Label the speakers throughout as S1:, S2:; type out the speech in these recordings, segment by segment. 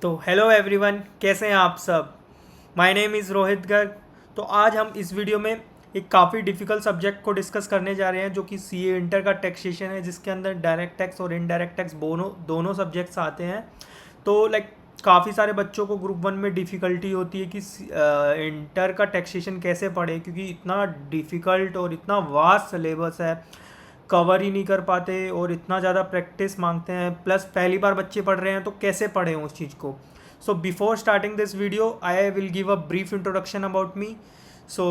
S1: तो hello everyone, कैसे हैं आप सब। My name is Rohit Garg. तो आज हम इस वीडियो में एक काफ़ी डिफ़िकल्ट सब्जेक्ट को डिस्कस करने जा रहे हैं जो कि सीए इंटर का टैक्सेशन है, जिसके अंदर डायरेक्ट टैक्स और इनडायरेक्ट टैक्स दोनों दोनों सब्जेक्ट्स आते हैं। तो काफ़ी सारे बच्चों को ग्रुप वन में डिफ़िकल्टी होती है कि इंटर का टैक्सेशन कैसे पढ़े, क्योंकि इतना डिफ़िकल्ट और इतना वास्ट सिलेबस है, कवर ही नहीं कर पाते और इतना ज़्यादा प्रैक्टिस मांगते हैं। प्लस पहली बार बच्चे पढ़ रहे हैं तो कैसे पढ़ें उस चीज़ को। So before starting this video I will give a brief introduction about me. So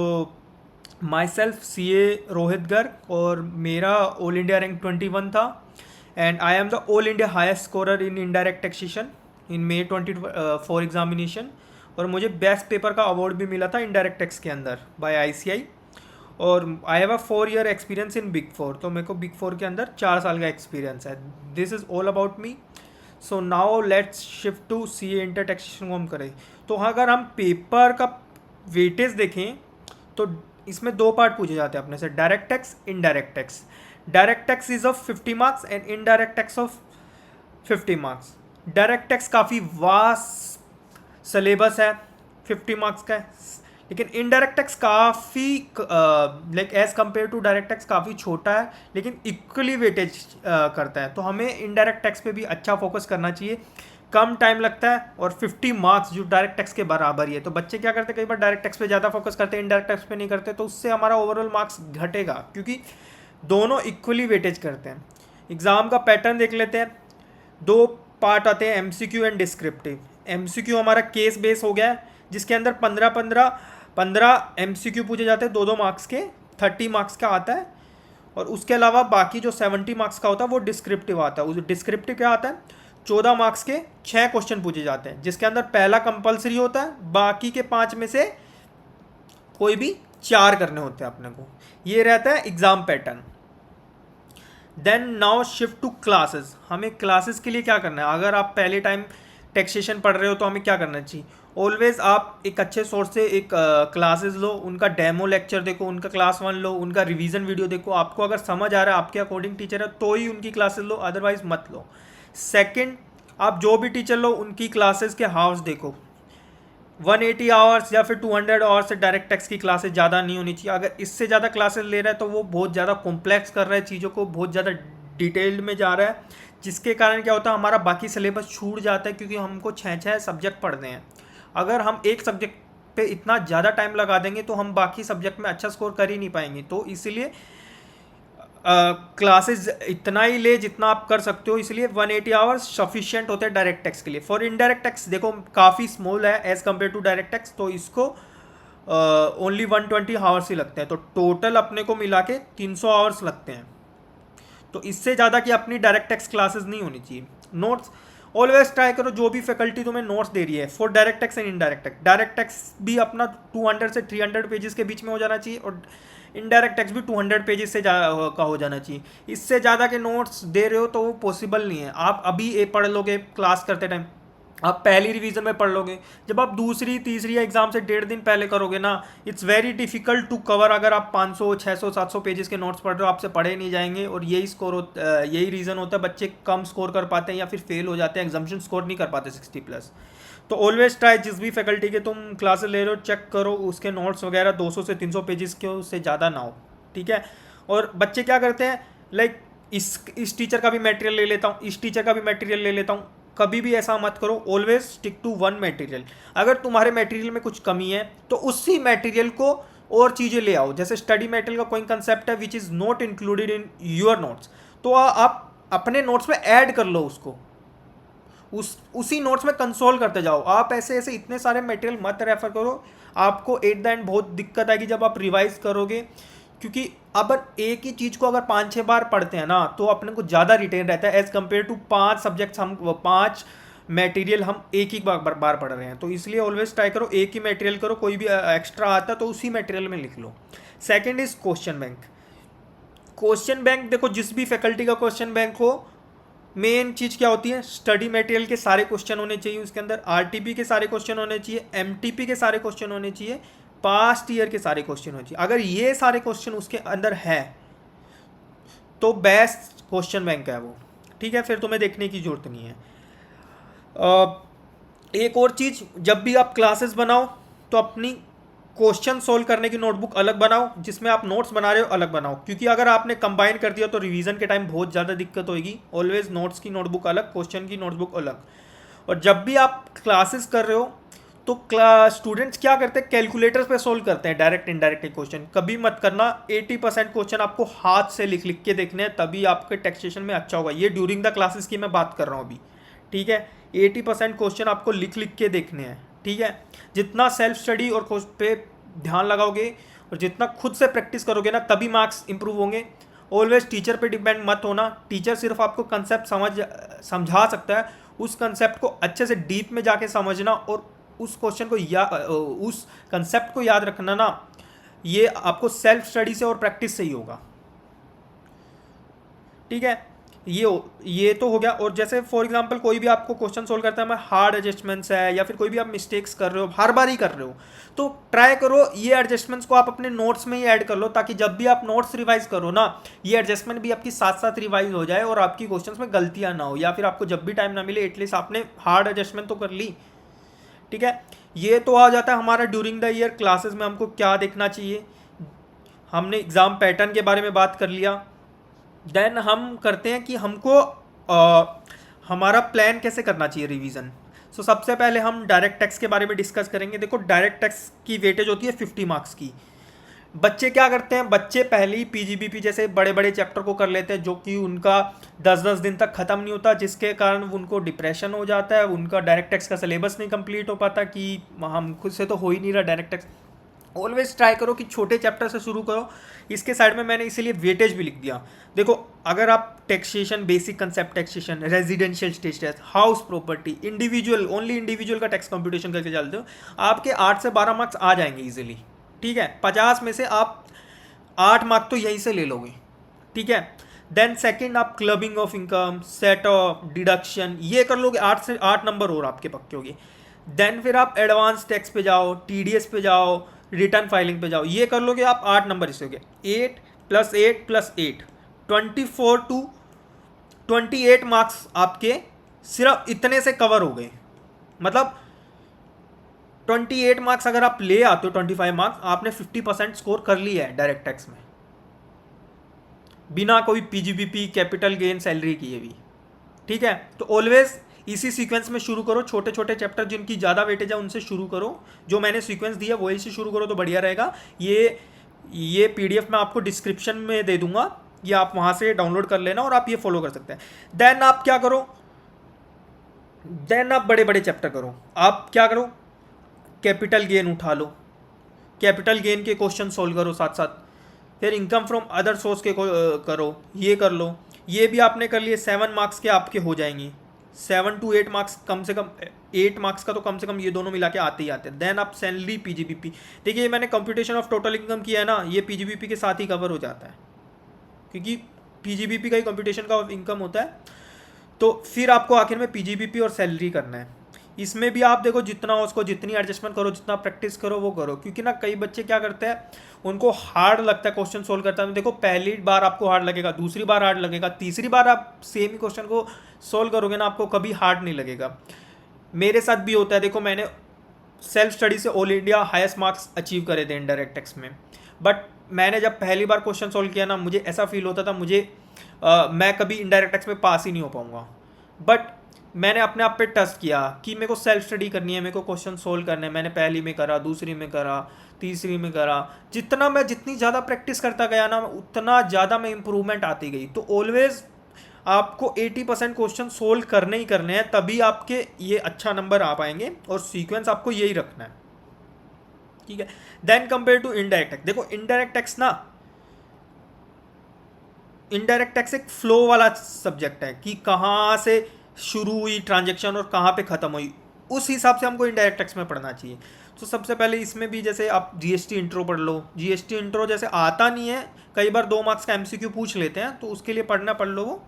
S1: myself C A Rohit Garg, और मेरा ऑल इंडिया रैंक 21 था, and I am the all India highest scorer in indirect taxation in May 24 examination. और मुझे best paper का award भी मिला था indirect tax के अंदर बाय आईसीआई। और I have a 4 year experience in big four, तो मेरे को बिग फोर के अंदर 4 साल का एक्सपीरियंस है। This is all about me. So now let's shift to C A inter taxation को हम करें। तो अगर हम पेपर का वेटेज देखें तो इसमें दो पार्ट पूछे जाते हैं अपने से, direct tax, indirect tax. Direct tax is of 50 marks and indirect tax of 50 marks. Direct tax काफ़ी वास्ट सिलेबस है, 50 मार्क्स का है, लेकिन इनडायरेक्ट टैक्स काफ़ी as compare to direct tax काफ़ी छोटा है, लेकिन इक्वली वेटेज करता है। तो हमें इनडायरेक्ट टैक्स पे भी अच्छा फोकस करना चाहिए। कम टाइम लगता है और 50 मार्क्स जो डायरेक्ट टैक्स के बराबर ही है। तो बच्चे क्या करते हैं, कई बार डायरेक्ट टैक्स पे ज़्यादा फोकस करते हैं, इनडायरेक्ट टैक्स पे नहीं करते, तो उससे हमारा ओवरऑल मार्क्स घटेगा, क्योंकि दोनों इक्वली वेटेज करते हैं। एग्ज़ाम का पैटर्न देख लेते हैं। दो पार्ट आते हैं, एमसीक्यू एंड डिस्क्रिप्टिव। एमसीक्यू हमारा केस बेस हो गया है, जिसके अंदर 15 एमसीक्यू पूछे जाते हैं, 2 मार्क्स के, 30 मार्क्स का आता है। और उसके अलावा बाकी जो 70 मार्क्स का होता है वो डिस्क्रिप्टिव आता है। उस डिस्क्रिप्टिव क्या आता है, 14 मार्क्स के 6 क्वेश्चन पूछे जाते हैं, जिसके अंदर पहला कंपलसरी होता है, बाकी के 5 में से कोई भी 4 करने होते हैं अपने को। ये रहता है exam pattern. Then now shift to classes. हमें क्लासेस के लिए क्या करना है, अगर आप पहले टाइम टैक्सेशन पढ़ रहे हो तो हमें क्या करना चाहिए। ऑलवेज आप एक अच्छे सोर्स से एक क्लासेस लो, उनका डेमो लेक्चर देखो, उनका क्लास 1 लो, उनका रिवीजन वीडियो देखो। आपको अगर समझ आ रहा है, आपके अकॉर्डिंग टीचर है, तो ही उनकी क्लासेस लो, अदरवाइज मत लो। सेकंड, आप जो भी टीचर लो उनकी क्लासेस के हाउस देखो। 180 आवर्स या फिर 200 आवर्स से डायरेक्ट टैक्स की क्लासेस ज़्यादा नहीं होनी चाहिए। अगर इससे ज़्यादा क्लासेस ले रहा है तो वो बहुत ज़्यादा कॉम्प्लेक्स कर रहा है चीज़ों को, बहुत ज़्यादा डिटेल्ड में जा रहा है, जिसके कारण क्या होता है, हमारा बाकी सिलेबस छूट जाता है, क्योंकि हमको 6 सब्जेक्ट पढ़ने हैं। अगर हम एक सब्जेक्ट पे इतना ज़्यादा टाइम लगा देंगे तो हम बाकी सब्जेक्ट में अच्छा स्कोर कर ही नहीं पाएंगे। तो इसलिए क्लासेस इतना ही ले जितना आप कर सकते हो, इसलिए 180 आवर्स सफिशिएंट होते हैं डायरेक्ट टैक्स के लिए। फॉर इनडायरेक्ट टैक्स देखो काफ़ी स्मॉल है as compare to direct tax, तो इसको ओनली 120 आवर्स ही लगते हैं। तो टोटल अपने को मिला के 300 आवर्स लगते हैं। तो इससे ज़्यादा कि अपनी डायरेक्ट टैक्स क्लासेस नहीं होनी चाहिए। नोट्स ऑलवेज ट्राई करो, जो भी फैकल्टी तुम्हें नोट्स दे रही है for direct tax and indirect tax. Direct tax भी अपना 200 से 300 पेजेस के बीच में हो जाना चाहिए, और इनडायरेक्ट टैक्स भी 200 पेजेस से का हो जाना चाहिए। इससे ज़्यादा के नोट्स दे रहे हो तो वो पॉसिबल नहीं है। आप अभी ये पढ़ लोगे क्लास करते टाइम, आप पहली रिवीजन में पढ़ लोगे, जब आप दूसरी तीसरी एग्जाम से 1.5 दिन पहले करोगे ना, it's very difficult to cover. अगर आप 500 600 700 पेजेस के नोट्स पढ़ रहे हो, आपसे पढ़े नहीं जाएंगे, और यही रीज़न होता है बच्चे कम स्कोर कर पाते हैं या फिर फेल हो जाते हैं, एग्जामिनेशन स्कोर नहीं कर पाते 60+। तो ऑलवेज ट्राई, जिस भी फैकल्टी के तुम क्लासेस ले रहे हो, चेक करो उसके नोट्स वगैरह 200 से 300 पेजेस के उससे ज़्यादा ना हो, ठीक है। और बच्चे क्या करते हैं, इस टीचर का भी मटेरियल ले लेता हूँ, इस टीचर का भी मटेरियल ले लेता हूँ। कभी भी ऐसा मत करो, always stick to one material. अगर तुम्हारे मटेरियल में कुछ कमी है तो उसी मटेरियल को और चीज़ें ले आओ। जैसे स्टडी मटेरियल का कोई कंसेप्ट है which is not included in your notes, तो आप अपने नोट्स में ऐड कर लो उसको, उसी नोट्स में कंसोल करते जाओ। आप ऐसे ऐसे इतने सारे मटेरियल मत रेफर करो, आपको एट द एंड बहुत दिक्कत आएगी जब आप रिवाइज करोगे। क्योंकि अब एक ही चीज़ को अगर 5-6 बार पढ़ते हैं ना, तो अपने को ज़्यादा रिटेन रहता है एज कम्पेयर टू 5 सब्जेक्ट्स, हम 5 मटेरियल हम एक ही बार पढ़ रहे हैं। तो इसलिए ऑलवेज ट्राई करो एक ही मटेरियल करो, कोई भी एक्स्ट्रा आता है तो उसी मटेरियल में लिख लो। Second is question bank. Question bank देखो, जिस भी फैकल्टी का क्वेश्चन बैंक हो, मेन चीज़ क्या होती है, स्टडी मटेरियल के सारे क्वेश्चन होने चाहिए उसके अंदर, आरटीपी के सारे क्वेश्चन होने चाहिए, एमटीपी के सारे क्वेश्चन होने चाहिए, पास्ट ईयर के सारे क्वेश्चन होने चाहिए। अगर ये सारे क्वेश्चन उसके अंदर है तो बेस्ट क्वेश्चन बैंक है वो, ठीक है, फिर तुम्हें देखने की जरूरत नहीं है। एक और चीज़, जब भी आप क्लासेस बनाओ तो अपनी क्वेश्चन सोल्व करने की नोटबुक अलग बनाओ, जिसमें आप नोट्स बना रहे हो अलग बनाओ, क्योंकि अगर आपने कंबाइन कर दिया तो रिवीजन के टाइम बहुत ज़्यादा दिक्कत होगी। ऑलवेज नोट्स की नोटबुक अलग, क्वेश्चन की नोटबुक अलग। और जब भी आप क्लासेस कर रहे हो तो स्टूडेंट्स क्या करते हैं, कैलकुलेटर्स पे सोल्व करते हैं डायरेक्ट इनडायरेक्ट क्वेश्चन। कभी मत करना। 80% क्वेश्चन आपको हाथ से लिख लिख के देखने हैं, तभी आपके टैक्सेशन में अच्छा होगा। ये ड्यूरिंग द क्लासेस की मैं बात कर रहा हूँ अभी, ठीक है। 80% क्वेश्चन आपको लिख लिख के देखने हैं, ठीक है। जितना सेल्फ स्टडी और पे ध्यान लगाओगे और जितना खुद से प्रैक्टिस करोगे ना, तभी मार्क्स इंप्रूव होंगे। ऑलवेज टीचर पे डिपेंड मत होना। टीचर सिर्फ आपको कंसेप्ट समझा सकता है। उस कंसेप्ट को अच्छे से डीप में जाके समझना और उस क्वेश्चन को उस कंसेप्ट को याद रखना ना, ये आपको सेल्फ स्टडी से और प्रैक्टिस से ही होगा, ठीक है। ये तो हो गया। और जैसे फॉर एग्जांपल कोई भी आपको क्वेश्चन सोल्व करता है, मैं हार्ड एडजस्टमेंट्स है या फिर कोई भी आप मिस्टेक्स कर रहे हो, हर बार ही कर रहे हो, तो ट्राई करो ये एडजस्टमेंट्स को आप अपने नोट्स में ही ऐड कर लो, ताकि जब भी आप नोट्स रिवाइज करो ना, ये एडजस्टमेंट भी आपकी साथ साथ रिवाइज हो जाए और आपकी क्वेश्चंस में गलतियां ना हो, या फिर आपको जब भी टाइम ना मिले एटलीस्ट आपने हार्ड एडजस्टमेंट तो कर ली, ठीक है। ये तो आ जाता है हमारा ड्यूरिंग द ईयर क्लासेस में हमको क्या देखना चाहिए। हमने एग्ज़ाम पैटर्न के बारे में बात कर लिया। देन हम करते हैं कि हमको हमारा प्लान कैसे करना चाहिए रिवीजन। सो सबसे पहले हम डायरेक्ट टैक्स के बारे में डिस्कस करेंगे। देखो, डायरेक्ट टैक्स की वेटेज होती है 50 मार्क्स की। बच्चे क्या करते हैं, बच्चे पहले ही पीजीबीपी जैसे बड़े बड़े चैप्टर को कर लेते हैं, जो कि उनका 10-10 दिन तक ख़त्म नहीं होता, जिसके कारण उनको डिप्रेशन हो जाता है। उनका डायरेक्ट टैक्स का सिलेबस नहीं कंप्लीट हो पाता कि हम खुद से तो हो ही नहीं रहा डायरेक्ट टैक्स। ऑलवेज ट्राई करो कि छोटे चैप्टर से शुरू करो। इसके साइड में मैंने इसीलिए वेटेज भी लिख दिया। देखो, अगर आप taxation, basic concept taxation, residential state tax, house property, individual, only individual का टैक्स कंप्यूटेशन करके चलते हो, आपके 8 से 12 मार्क्स आ जाएंगे इजीली, ठीक है। 50 में से आप 8 मार्क तो यहीं से ले लोगे, ठीक है। देन सेकंड, आप clubbing of income, set of deduction, ये कर लोगे, 8 से 8 नंबर और आपके पक्के होंगे। देन फिर आप एडवांस टैक्स पे जाओ, टीडीएस पे जाओ, रिटर्न फाइलिंग पे जाओ, ये कर लोगे आप, 8 नंबर इससे हो गए। 8 + 8 + 8 24 टू 28 मार्क्स आपके सिर्फ इतने से कवर हो गए। मतलब 28 मार्क्स अगर आप ले आते हो, 25 मार्क्स, आपने 50% स्कोर कर लिया है डायरेक्ट टैक्स में, बिना कोई पीजीबीपी, कैपिटल गेन, सैलरी किए भी, ठीक है। तो ऑलवेज इसी सीक्वेंस में शुरू करो। छोटे छोटे चैप्टर जिनकी ज़्यादा वेटेज है उनसे शुरू करो। जो मैंने सीक्वेंस दिया वही से शुरू करो तो बढ़िया रहेगा। ये पीडीएफ मैं आपको डिस्क्रिप्शन में दे दूंगा, ये आप वहाँ से डाउनलोड कर लेना और आप ये फॉलो कर सकते हैं। देन आप क्या करो, देन आप बड़े बड़े चैप्टर करो। आप क्या करो, कैपिटल गेन उठा लो, कैपिटल गेन के क्वेश्चन सोल्व करो साथ साथ। फिर इनकम फ्रॉम अदर सोर्स के करो, ये कर लो। ये भी आपने कर लिए, 7 मार्क्स के आपके हो जाएंगे। 7 to 8 मार्क्स, कम से कम 8 मार्क्स का तो कम से कम ये दोनों मिला के आते ही आते हैं। देन आप सैलरी, पीजीबीपी, देखिए मैंने कंप्यूटेशन ऑफ टोटल इनकम किया है ना, ये पीजीबीपी के साथ ही कवर हो जाता है, क्योंकि पीजीबीपी का ही कंप्यूटेशन का इनकम होता है। तो फिर आपको आखिर में पीजीबीपी और सैलरी करना है। इसमें भी आप देखो, जितना उसको जितनी एडजस्टमेंट करो, जितना प्रैक्टिस करो वो करो, क्योंकि ना कई बच्चे क्या करते हैं, उनको हार्ड लगता है क्वेश्चन सोल्व करता है। तो देखो, पहली बार आपको हार्ड लगेगा, दूसरी बार हार्ड लगेगा, तीसरी बार आप सेम ही क्वेश्चन को सोल्व करोगे ना, आपको कभी हार्ड नहीं लगेगा। मेरे साथ भी होता है। देखो, मैंने सेल्फ स्टडी से all India highest marks achieve करे थे इनडायरेक्ट टैक्स में, बट मैंने जब पहली बार क्वेश्चन सोल्व किया ना, मुझे ऐसा फील होता था मैं कभी इनडायरेक्ट टैक्स में पास ही नहीं हो पाऊंगा। बट मैंने अपने आप पे टेस्ट किया कि मेरे को सेल्फ स्टडी करनी है, मेरे को क्वेश्चन सोल्व करने हैं। मैंने पहली में करा, दूसरी में करा, तीसरी में करा। जितनी ज़्यादा प्रैक्टिस करता गया ना, उतना ज़्यादा में इम्प्रूवमेंट आती गई। तो ऑलवेज आपको 80% क्वेश्चन सोल्व करने ही करने हैं, तभी आपके ये अच्छा नंबर आ पाएंगे। और सीक्वेंस आपको यही रखना है, ठीक है। Then compare to indirect tax, देखो इनडायरेक्ट टैक्स ना, इनडायरेक्ट टैक्स एक फ्लो वाला सब्जेक्ट है कि कहाँ से शुरू हुई ट्रांजैक्शन और कहाँ पे ख़त्म हुई, उस हिसाब से हमको इनडायरेक्ट टैक्स में पढ़ना चाहिए। तो सबसे पहले इसमें भी जैसे आप जीएसटी इंट्रो पढ़ लो। जीएसटी इंट्रो जैसे आता नहीं है, कई बार 2 मार्क्स का एमसीक्यू पूछ लेते हैं, तो उसके लिए पढ़ लो वो।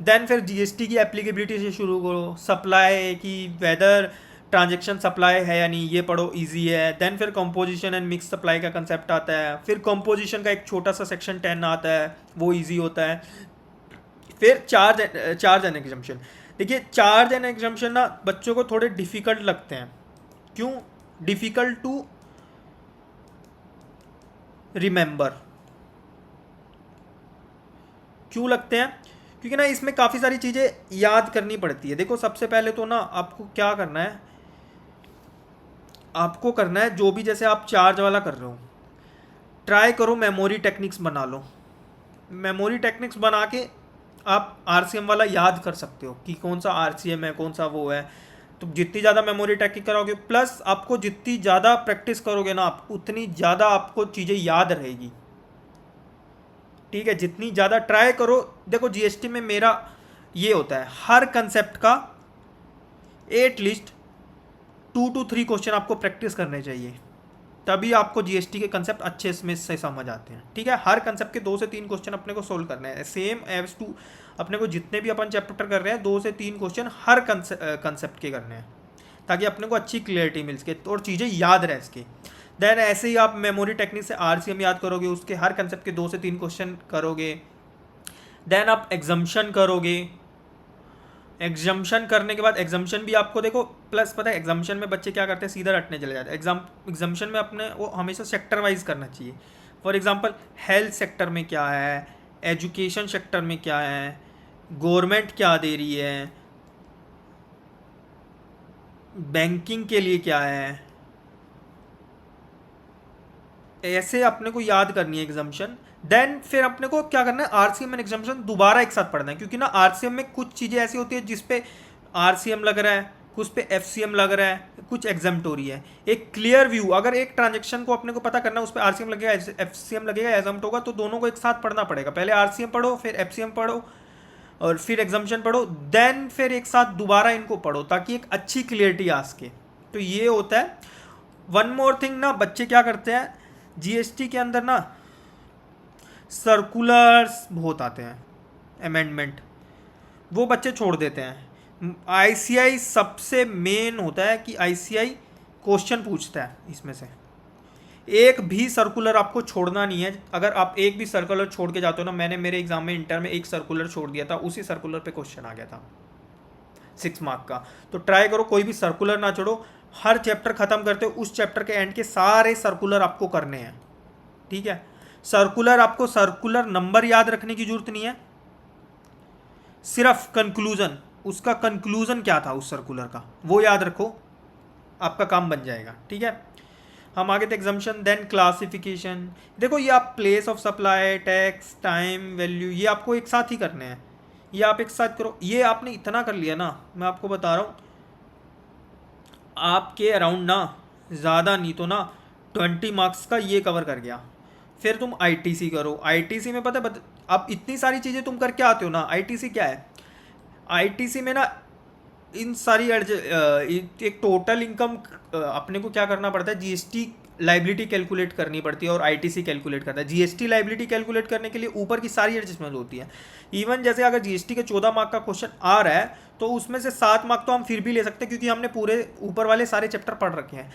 S1: देन फिर जीएसटी की एप्लीकेबिलिटी से शुरू करो। सप्लाई की, वेदर ट्रांजेक्शन सप्लाई है या नहीं, ये पढ़ो, इजी है। देन फिर कंपोजिशन एंड मिक्स सप्लाई का कंसेप्ट आता है। फिर कंपोजिशन का एक छोटा सा सेक्शन 10 आता है, वो इजी होता है। फिर चार्ज एंड एग्जम्पशन। देखिए चार्ज एंड एग्जम्पशन ना बच्चों को थोड़े डिफिकल्ट लगते हैं। क्यों डिफिकल्ट टू रिमेंबर, क्यों लगते हैं? क्योंकि ना इसमें काफ़ी सारी चीज़ें याद करनी पड़ती है। देखो सबसे पहले तो ना आपको क्या करना है, आपको करना है जो भी जैसे आप चार्ज वाला कर रहे हो, ट्राई करो मेमोरी टेक्निक्स बना लो। मेमोरी टेक्निक्स बना के आप आरसीएम वाला याद कर सकते हो कि कौन सा आरसीएम है, कौन सा वो है। तो जितनी ज़्यादा मेमोरी टेक्निक करोगे, प्लस आपको जितनी ज़्यादा प्रैक्टिस करोगे ना आप, उतनी ज़्यादा आपको चीज़ें याद रहेगी। ठीक है, जितनी ज़्यादा ट्राई करो। देखो जीएसटी में मेरा ये होता है, हर कंसेप्ट का एटलीस्ट 2 to 3 क्वेश्चन आपको प्रैक्टिस करने चाहिए, तभी आपको जीएसटी के कंसेप्ट अच्छे में से समझ आते हैं। ठीक है, हर कंसेप्ट के 2 से 3 क्वेश्चन अपने को सोल्व करने हैं, सेम एज टू अपने को जितने भी अपन चैप्टर कर रहे हैं 2 से 3 क्वेश्चन हर कंसेप्ट के करने हैं, ताकि अपने को अच्छी क्लियरिटी मिल सके और चीज़ें याद रह सके। देन ऐसे ही आप मेमोरी टेक्निक से आरसीएम याद करोगे, उसके हर कंसेप्ट के 2 से 3 क्वेश्चन करोगे। देन आप एग्जम्पशन करोगे, एग्जम्पशन करने के बाद एग्जम्पशन भी आपको देखो प्लस पता है एग्जम्पशन में बच्चे क्या करते हैं, सीधा रटने चले जाते हैं। एग्जम्पशन में अपने वो हमेशा सेक्टर वाइज करना चाहिए। फॉर एग्जांपल हेल्थ सेक्टर में क्या है, एजुकेशन सेक्टर में क्या है, गवर्नमेंट क्या दे रही है, बैंकिंग के लिए क्या है, ऐसे अपने को याद करनी है एग्जाम्पशन। देन फिर अपने को क्या करना है, आरसीएम एंड एग्जाम्पशन दोबारा एक साथ पढ़ना है, क्योंकि ना आरसीएम में कुछ चीज़ें ऐसी होती है जिसपे आरसीएम लग रहा है, कुछ पे एफसीएम लग रहा है, कुछ एग्जाम्प्टोरी है। एक क्लियर व्यू, अगर एक ट्रांजेक्शन को अपने को पता करना है, उस पर आरसीएम लगेगा, एफसीएम लगेगा, एग्जाम्प्ट होगा, तो दोनों को एक साथ पढ़ना पड़ेगा। पहले आरसीएम पढ़ो, फिर एफसीएम पढ़ो, और फिर एग्जाम्पशन पढ़ो, देन फिर एक साथ दोबारा इनको पढ़ो, ताकि एक अच्छी क्लियरिटी आ सके। तो ये होता है। वन मोर थिंग ना, बच्चे क्या करते हैं जीएसटी के अंदर ना, सर्कुलर्स बहुत आते हैं, अमेंडमेंट, वो बच्चे छोड़ देते हैं। आईसीआई सबसे मेन होता है कि आईसीआई क्वेश्चन पूछता है, इसमें से एक भी सर्कुलर आपको छोड़ना नहीं है। अगर आप एक भी सर्कुलर छोड़ के जाते हो ना, मैंने मेरे एग्जाम में इंटर में एक सर्कुलर छोड़ दिया था, उसी सर्कुलर पे क्वेश्चन आ गया था 6 मार्क का। तो ट्राई करो कोई भी सर्कुलर ना छोड़ो, हर चैप्टर खत्म करते हो उस चैप्टर के एंड के सारे सर्कुलर आपको करने हैं। ठीक है, सर्कुलर आपको सर्कुलर नंबर याद रखने की जरूरत नहीं है, सिर्फ कंक्लूजन, उसका कंक्लूजन क्या था उस सर्कुलर का वो याद रखो, आपका काम बन जाएगा। ठीक है, हम आगे थे एग्जाम्पशन, देन क्लासिफिकेशन। देखो ये आप place of supply, tax, time, value, ये आपको एक साथ ही करने हैं, ये आप एक साथ करो। ये आपने इतना कर लिया ना, मैं आपको बता रहा हूँ आपके अराउंड ना ज़्यादा नहीं तो ना 20 मार्क्स का ये कवर कर गया। फिर तुम आईटीसी करो, आईटीसी में पता है अब इतनी सारी चीज़ें तुम करके आते हो ना। आईटीसी क्या है, आईटीसी में ना इन सारी एक टोटल इनकम अपने को क्या करना पड़ता है, जीएसटी लाइबिलिटी कैलकुलेट करनी पड़ती है और आईटीसी कैलकुलेट करता है। जीएसटी लाइबिलिटी कैलकुलेट करने के लिए ऊपर की सारी एडजस्टमेंट होती है। इवन जैसे अगर जीएसटी के 14 मार्क का क्वेश्चन आ रहा है तो उसमें से 7 मार्क तो हम फिर भी ले सकते हैं, क्योंकि हमने पूरे ऊपर वाले सारे चैप्टर पढ़ रखे हैं।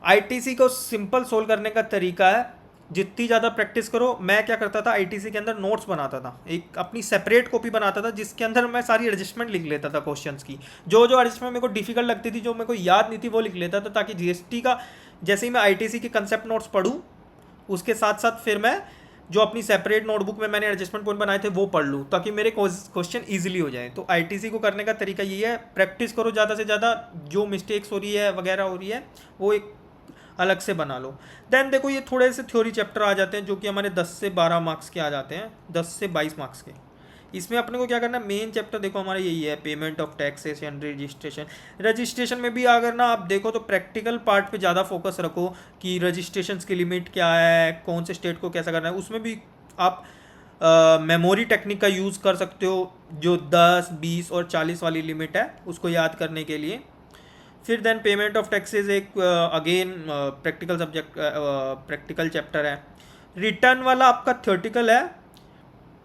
S1: आईटीसी को सिंपल सोल्व करने का तरीका है, जितनी ज़्यादा प्रैक्टिस करो। मैं क्या करता था, आईटीसी के अंदर नोट्स बनाता था, एक अपनी सेपरेट कॉपी बनाता था जिसके अंदर मैं सारी एडजस्टमेंट लिख लेता था क्वेश्चंस की। जो एडजस्टमेंट मेरे को डिफिकल्ट लगती थी, जो मेरे को याद नहीं थी, वो लिख लेता था, ताकि जीएसटी का जैसे ही मैं आईटीसी के कंसेप्ट नोट्स पढ़ूँ उसके साथ साथ फिर मैं जो अपनी सेपरेट नोटबुक में मैंने एडजस्टमेंट पॉइंट बनाए थे वो पढ़ लूँ, ताकि मेरे क्वेश्चन ईजिली हो जाए। तो आईटीसी को करने का तरीका ये है, प्रैक्टिस करो ज़्यादा से ज़्यादा, जो मिस्टेक्स हो रही है वगैरह हो रही है वो एक अलग से बना लो। देन देखो ये थोड़े से थ्योरी चैप्टर आ जाते हैं जो कि हमारे 10 से 12 मार्क्स के आ जाते हैं, 10 से 22 मार्क्स के। इसमें अपने को क्या करना है, मेन चैप्टर देखो हमारा यही है, payment of taxation, registration. Registration में भी अगर ना आप देखो तो प्रैक्टिकल पार्ट पे ज़्यादा फोकस रखो कि रजिस्ट्रेशन की लिमिट क्या है, कौन से स्टेट को कैसा करना है। उसमें भी आप मेमोरी टेक्निक का यूज़ कर सकते हो, जो 10, 20 और 40 वाली लिमिट है उसको याद करने के लिए। फिर देन पेमेंट ऑफ टैक्सेस एक again practical subject, practical chapter है। रिटर्न वाला आपका थ्योरेटिकल है,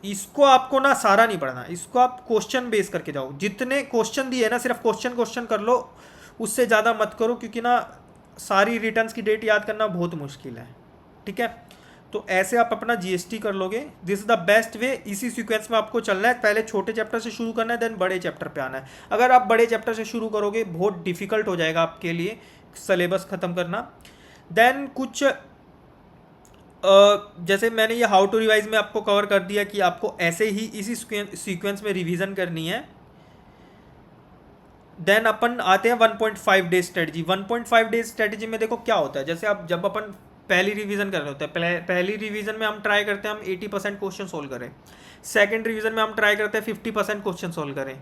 S1: इसको आपको ना सारा नहीं पढ़ना, इसको आप क्वेश्चन बेस करके जाओ। जितने क्वेश्चन दिए ना सिर्फ क्वेश्चन कर लो, उससे ज़्यादा मत करो, क्योंकि ना सारी रिटर्न्स की डेट याद करना बहुत मुश्किल है। ठीक है, तो ऐसे आप अपना जीएसटी कर लोगे। This is the best way. इसी सीक्वेंस में आपको चलना है, पहले छोटे चैप्टर से शुरू करना है, देन बड़े चैप्टर पे आना है। अगर आप बड़े चैप्टर से शुरू करोगे बहुत डिफिकल्ट हो जाएगा आपके लिए सिलेबस ख़त्म करना। देन कुछ जैसे मैंने ये हाउ टू रिवाइज में आपको कवर कर दिया कि आपको ऐसे ही इसी सीक्वेंस में रिवीजन करनी है। देन अपन आते हैं 1.5 डेज स्ट्रेटजी। 1.5 डेज स्ट्रेटजी में देखो क्या होता है, जैसे आप जब अपन पहली रिवीजन कर रहे होते हैं, पहली रिवीजन में हम ट्राई करते हैं हम 80% क्वेश्चन सोल्व करें। सेकंड रिवीजन में हम ट्राई करते हैं 50% क्वेश्चन सोल्व करें।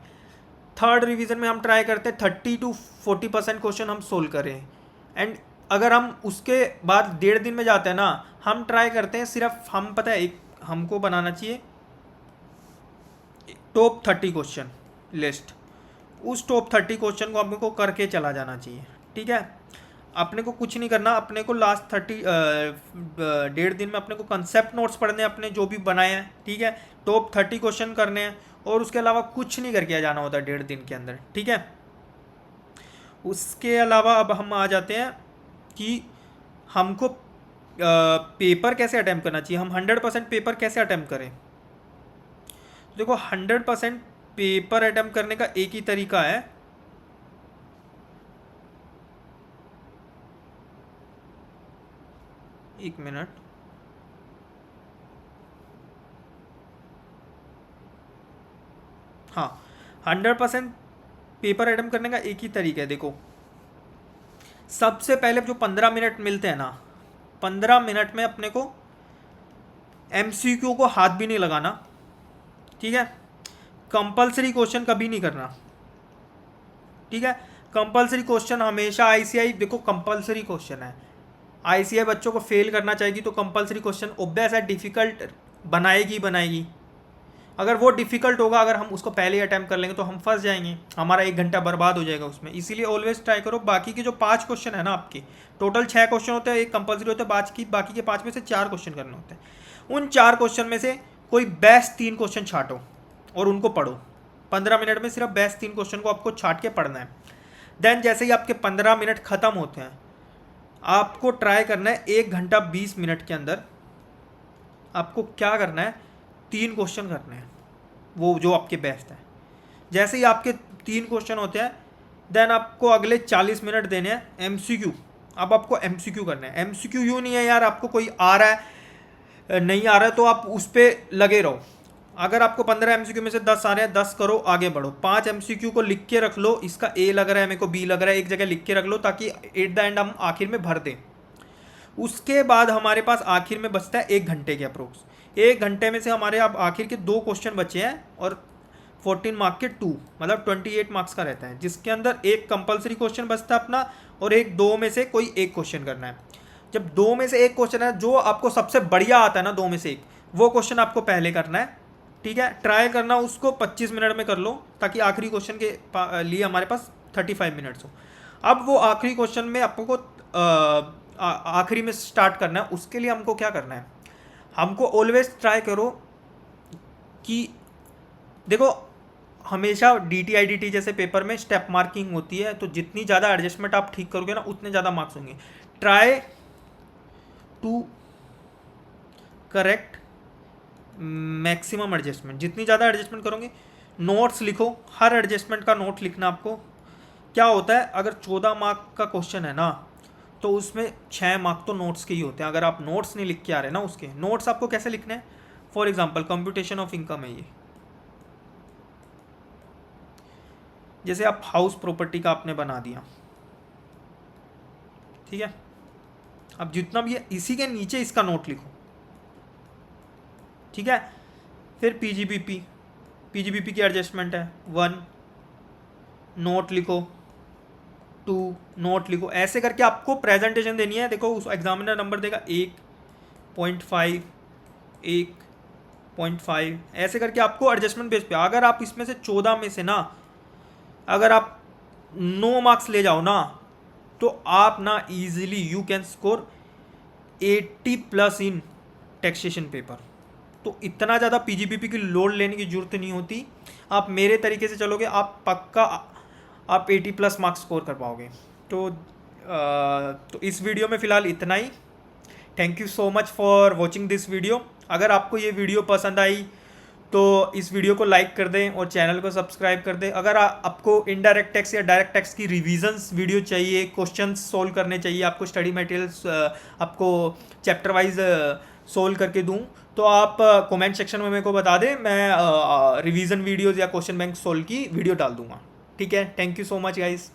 S1: थर्ड रिवीजन में हम ट्राई करते हैं 30 to 40% क्वेश्चन हम सोल्व करें। एंड अगर हम उसके बाद 1.5 दिन में जाते हैं ना, हम ट्राई करते हैं सिर्फ, हम पता है एक हमको बनाना चाहिए टॉप 30 क्वेश्चन लिस्ट। उस टॉप 30 क्वेश्चन को हमको करके चला जाना चाहिए, ठीक है। अपने को कुछ नहीं करना, अपने को लास्ट 1.5 दिन में अपने को कंसेप्ट नोट्स पढ़ने हैं अपने जो भी बनाए हैं, ठीक है। टॉप 30 क्वेश्चन करने हैं और उसके अलावा कुछ नहीं करके जाना होता 1.5 दिन के अंदर, ठीक है। उसके अलावा अब हम आ जाते हैं कि हमको पेपर कैसे अटैम्प्ट करना चाहिए, हम 100% पेपर कैसे अटैम्प्ट करें। देखो 100% पेपर अटैम्प्ट करने का एक ही तरीका है, एक मिनट, हाँ 100% पेपर अटैम्प्ट करने का एक ही तरीका है। देखो सबसे पहले जो 15 मिनट मिलते हैं ना, 15 मिनट में अपने को एमसीक्यू को हाथ भी नहीं लगाना, ठीक है। कंपलसरी क्वेश्चन कभी नहीं करना, ठीक है। कंपलसरी क्वेश्चन हमेशा आईसीआई, देखो कंपलसरी क्वेश्चन है, आईसीआई बच्चों को फेल करना चाहेगी तो कंपलसरी क्वेश्चन ऑब्वियस है डिफ़िकल्ट बनाएगी। अगर वो डिफ़िकल्ट होगा, अगर हम उसको पहले ही अटैम्प्ट कर लेंगे तो हम फंस जाएंगे, हमारा 1 घंटा बर्बाद हो जाएगा उसमें। इसीलिए ऑलवेज ट्राई करो बाकी के जो 5 क्वेश्चन है ना, आपके टोटल 6 क्वेश्चन होते हैं, एक कंपलसरी होता है, बाकी के 5 में से 4 क्वेश्चन करने होते हैं। उन 4 क्वेश्चन में से कोई बेस्ट 3 क्वेश्चन छाटो और उनको पढ़ो। 15 मिनट में सिर्फ बेस्ट 3 क्वेश्चन को आपको छाट के पढ़ना है। देन जैसे ही आपके 15 मिनट ख़त्म होते हैं, आपको ट्राई करना है 1 घंटा 20 मिनट के अंदर आपको क्या करना है, 3 क्वेश्चन करने हैं, वो जो आपके बेस्ट हैं। जैसे ही आपके 3 क्वेश्चन होते हैं, देन आपको अगले 40 मिनट देने हैं एमसीक्यू। अब आपको एमसीक्यू करना है। एमसीक्यू यूँ नहीं है यार आपको कोई आ रहा है नहीं आ रहा है तो आप उस पर लगे रहो। अगर आपको 15 एमसीक्यू में से 10 आ रहे हैं, 10 करो, आगे बढ़ो। 5 एमसीक्यू को लिख के रख लो, इसका ए लग रहा है, मेरे को बी लग रहा है, एक जगह लिख के रख लो ताकि एट द एंड हम आखिर में भर दें। उसके बाद हमारे पास आखिर में बचता है 1 घंटे के अप्रोक्स। 1 घंटे में से हमारे अब आखिर के 2 क्वेश्चन बचे हैं और 14 मार्क के 2, मतलब 28 मार्क्स का रहता है, जिसके अंदर एक कंपलसरी क्वेश्चन बचता है अपना और एक 2 में से कोई एक क्वेश्चन करना है। जब 2 में से एक क्वेश्चन है, जो आपको सबसे बढ़िया आता है ना 2 में से एक, वो क्वेश्चन आपको पहले करना है, ठीक है। ट्राई करना उसको 25 मिनट में कर लो ताकि आखिरी क्वेश्चन के लिए हमारे पास 35 मिनट्स हो। अब वो आखिरी क्वेश्चन में आपको आखिरी में स्टार्ट करना है। उसके लिए हमको क्या करना है, हमको ऑलवेज ट्राई करो कि देखो हमेशा DT जैसे पेपर में स्टेप मार्किंग होती है, तो जितनी ज़्यादा एडजस्टमेंट आप ठीक करोगे ना उतने ज़्यादा मार्क्स होंगे। Try to correct maximum adjustment, जितनी ज़्यादा एडजस्टमेंट करोगे। नोट्स लिखो, हर एडजस्टमेंट का नोट लिखना। आपको क्या होता है, अगर 14 मार्क का क्वेश्चन है ना तो उसमें 6 मार्क तो नोट्स के ही होते हैं। अगर आप नोट्स नहीं लिख के आ रहे ना, उसके नोट्स आपको कैसे लिखने हैं, for example computation of income है ये, जैसे आप हाउस प्रॉपर्टी का आपने बना दिया, ठीक है। अब जितना भी है इसी के नीचे इसका नोट लिखो, ठीक है। फिर पीजीबीपी की एडजस्टमेंट है 1, नोट लिखो 2, नोट लिखो। ऐसे करके आपको प्रेजेंटेशन देनी है। देखो उस एग्जामिनर नंबर देगा 1.5, 1.5, ऐसे करके आपको एडजस्टमेंट बेस पे, अगर आप इसमें से 14 में से ना अगर आप 9 मार्क्स ले जाओ ना, तो आप ना easily you can score 80+ in taxation paper. तो इतना ज़्यादा पीजीबीपी की लोड लेने की जरूरत नहीं होती। आप मेरे तरीके से चलोगे, आप पक्का आप 80+ मार्क्स स्कोर कर पाओगे। तो इस वीडियो में फ़िलहाल इतना ही। Thank you so much for watching this video. अगर आपको ये वीडियो पसंद आई तो इस वीडियो को लाइक कर दें और चैनल को सब्सक्राइब कर दें। अगर आपको इनडायरेक्ट टैक्स या डायरेक्ट टैक्स की रिविजन्स वीडियो चाहिए, क्वेश्चंस सोल्व करने चाहिए, आपको स्टडी मटेरियल्स आपको चैप्टर वाइज सोल्व करके दूं, तो आप कमेंट सेक्शन में मेरे को बता दें, मैं रिवीजन वीडियोज़ या क्वेश्चन बैंक सोल्व की वीडियो डाल दूंगा। ठीक है, thank you so much guys.